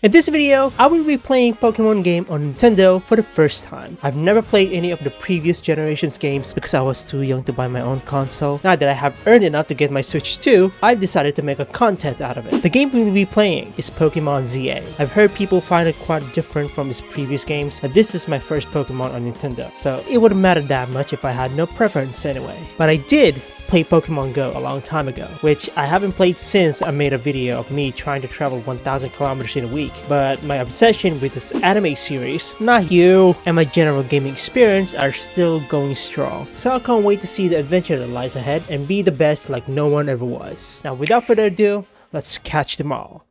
In this video, I will be playing Pokemon game on Nintendo for the first time. I've never played any of the previous generation's games because I was too young to buy my own console. Now that I have earned enough to get my Switch 2, I've decided to make a content out of it. The game we'll be playing is Pokemon ZA. I've heard people find it quite different from its previous games, but this is my first Pokemon on Nintendo, so it wouldn't matter that much if I had no preference anyway. But I did play Pokemon Go a long time ago, which I haven't played since I made a video of me trying to travel 1,000 kilometers in a week. But my obsession with this anime series, not you, and my general gaming experience are still going strong. So I can't wait to see the adventure that lies ahead and be the best like no one ever was. Now without further ado, let's catch them all.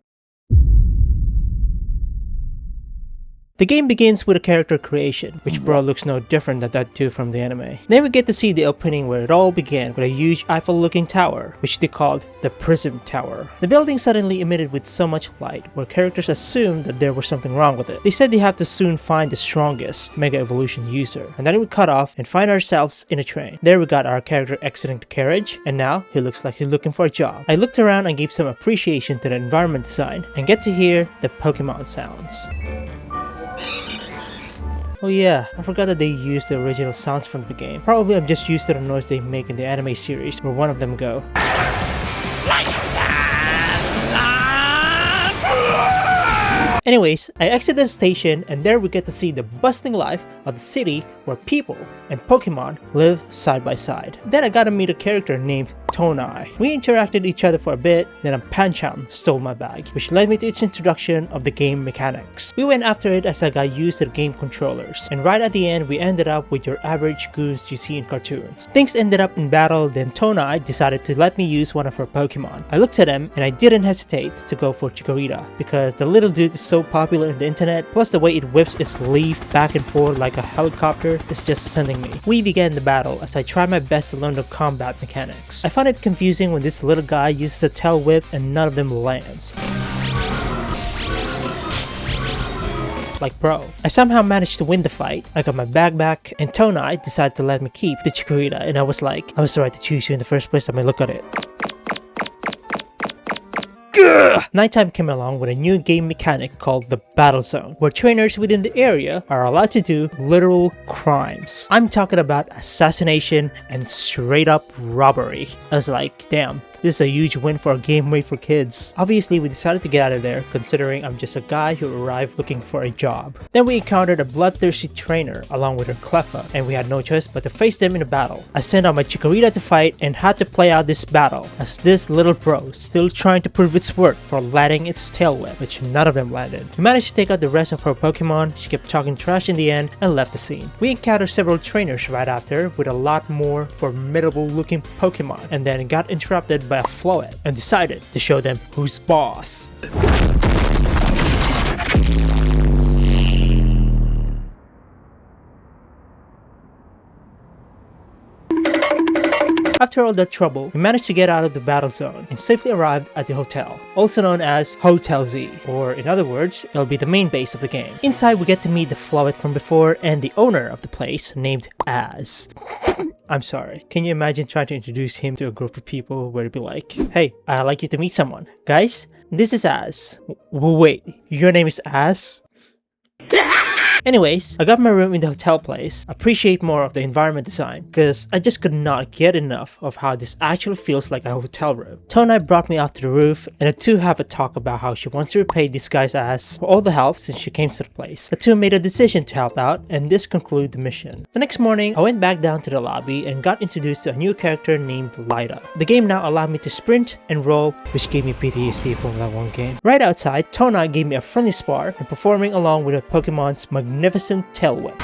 The game begins with a character creation, which bro looks no different than that dude from the anime. Then we get to see the opening where it all began with a huge Eiffel-looking tower, which they called the Prism Tower. The building suddenly emitted with so much light, where characters assumed that there was something wrong with it. They said they have to soon find the strongest Mega Evolution user, and then we cut off and find ourselves in a train. There we got our character exiting the carriage, and now he looks like he's looking for a job. I looked around and gave some appreciation to the environment design, and get to hear the Pokemon sounds. Oh yeah, I forgot that they used the original sounds from the game. Probably I'm just used to the noise they make in the anime series where one of them go. Anyways, I exit the station and there we get to see the bustling life of the city where people and Pokemon live side by side. Then I got to meet a character named Tonai. We interacted with each other for a bit, then a Pancham stole my bag, which led me to its introduction of the game mechanics. We went after it as I got used to the game controllers, and right at the end we ended up with your average goons you see in cartoons. Things ended up in battle, then Tonai decided to let me use one of her Pokemon. I looked at him and I didn't hesitate to go for Chikorita because the little dude is so popular in the internet, plus the way it whips its leaf back and forth like a helicopter is just sending me. We began the battle as I tried my best to learn the combat mechanics. I find it confusing when this little guy uses the tail whip and none of them lands. Like bro. I somehow managed to win the fight. I got my bag back and Tonai decided to let me keep the Chikorita, and I was like, I was the right to choose you in the first place. I mean, look at it. Nighttime came along with a new game mechanic called the Battle Zone, where trainers within the area are allowed to do literal crimes. I'm talking about assassination and straight up robbery. I was like, damn, this is a huge win for a game made for kids. Obviously, we decided to get out of there, considering I'm just a guy who arrived looking for a job. Then we encountered a bloodthirsty trainer along with her Cleffa, and we had no choice but to face them in a battle. I sent out my Chikorita to fight and had to play out this battle, as this little bro still trying to prove its worth for landing its tail whip, which none of them landed. We managed to take out the rest of her Pokemon. She kept talking trash in the end and left the scene. We encountered several trainers right after with a lot more formidable looking Pokemon, and then got interrupted by a Floette and decided to show them who's boss. After all that trouble, we managed to get out of the battle zone and safely arrived at the hotel, also known as Hotel Z, or in other words, it'll be the main base of the game. Inside we get to meet the Floette from before and the owner of the place named Az. I'm sorry, can you imagine trying to introduce him to a group of people where it'd be like, hey, I'd like you to meet someone. Guys, this is Az. Wait, your name is Az? Anyways, I got my room in the hotel place. Appreciate more of the environment design, because I just could not get enough of how this actually feels like a hotel room. Tonai brought me off to the roof, and the two have a talk about how she wants to repay this guy's ass for all the help since she came to the place. The two made a decision to help out, and this concluded the mission. The next morning, I went back down to the lobby and got introduced to a new character named Lida. The game now allowed me to sprint and roll, which gave me PTSD from that one game. Right outside, Tonai gave me a friendly spar and performing along with a Pokemon's magnificent tail whip.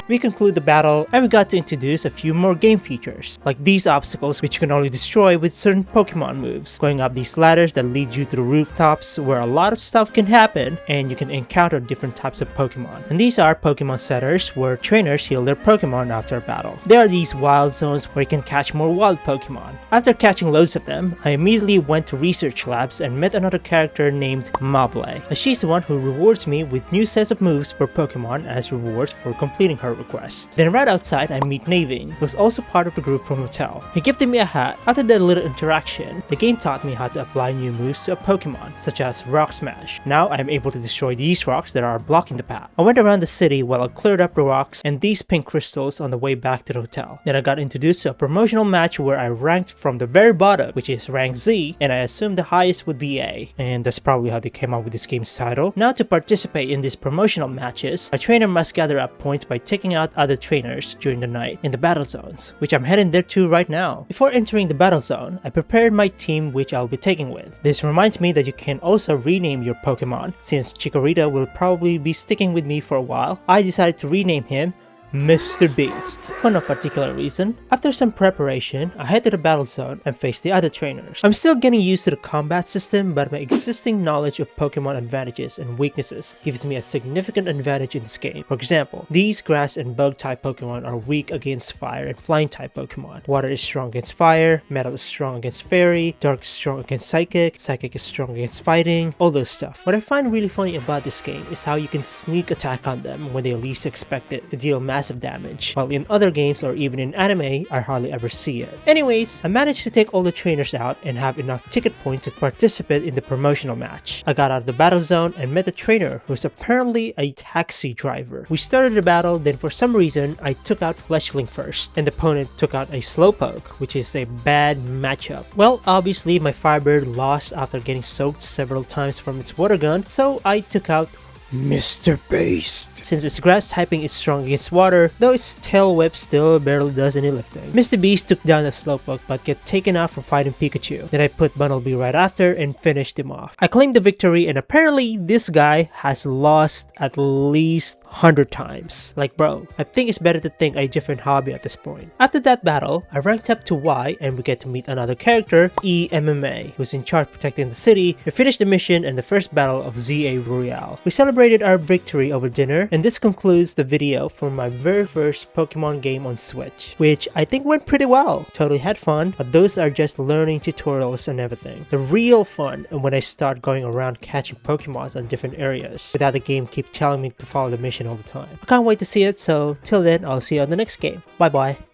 We conclude the battle and we got to introduce a few more game features, like these obstacles which you can only destroy with certain Pokemon moves, going up these ladders that lead you to the rooftops where a lot of stuff can happen and you can encounter different types of Pokemon. And these are Pokemon centers where trainers heal their Pokemon after a battle. There are these wild zones where you can catch more wild Pokemon. After catching loads of them, I immediately went to research labs and met another character named Mable. She's the one who rewards me with new sets of moves for Pokemon as rewards for completing her requests. Then right outside, I meet Naveen, who's also part of the group from Hotel. He gifted me a hat. After that little interaction, the game taught me how to apply new moves to a Pokemon, such as Rock Smash. Now I am able to destroy these rocks that are blocking the path. I went around the city while I cleared up the rocks and these pink crystals on the way back to the hotel. Then I got introduced to a promotional match where I ranked from the very bottom, which is rank Z, and I assumed the highest would be A. And that's probably how they came up with this game's title. Now to participate in these promotional matches, a trainer must gather up points by taking out other trainers during the night in the battle zones, which I'm heading there to right now. Before entering the battle zone, I prepared my team which I'll be taking with. This reminds me that you can also rename your Pokemon. Since Chikorita will probably be sticking with me for a while, I decided to rename him Mr. Beast, for no particular reason. After some preparation, I head to the battle zone and face the other trainers. I'm still getting used to the combat system, but my existing knowledge of Pokemon advantages and weaknesses gives me a significant advantage in this game. For example, these grass and bug type Pokemon are weak against fire and flying type Pokemon. Water is strong against fire, metal is strong against fairy, dark is strong against psychic, psychic is strong against fighting, all those stuff. What I find really funny about this game is how you can sneak attack on them when they least expect it to deal massive damage, while in other games or even in anime, I hardly ever see it. Anyways, I managed to take all the trainers out and have enough ticket points to participate in the promotional match. I got out of the battle zone and met a trainer who's apparently a taxi driver. We started the battle, then for some reason, I took out Fletchling first, and the opponent took out a Slowpoke, which is a bad matchup. Well, obviously my Firebird lost after getting soaked several times from its water gun, so I took out Mr. Beast. Since its grass typing is strong against water, though its tail whip still barely does any lifting. Mr. Beast took down the Slowpoke but get taken out from fighting Pikachu. Then I put Bunnelby right after and finished him off. I claimed the victory, and apparently this guy has lost at least 100 times. Like bro, I think it's better to think a different hobby at this point. After that battle, I ranked up to Y and we get to meet another character, EMMA, who's in charge protecting the city. We finished the mission and the first battle of ZA Royale. We celebrated our victory over dinner, and this concludes the video for my very first Pokemon game on Switch, which I think went pretty well. Totally had fun, but those are just learning tutorials and everything. The real fun and when I start going around catching Pokemons on different areas without the game keep telling me to follow the mission all the time. I can't wait to see it, so till then I'll see you on the next game. Bye bye.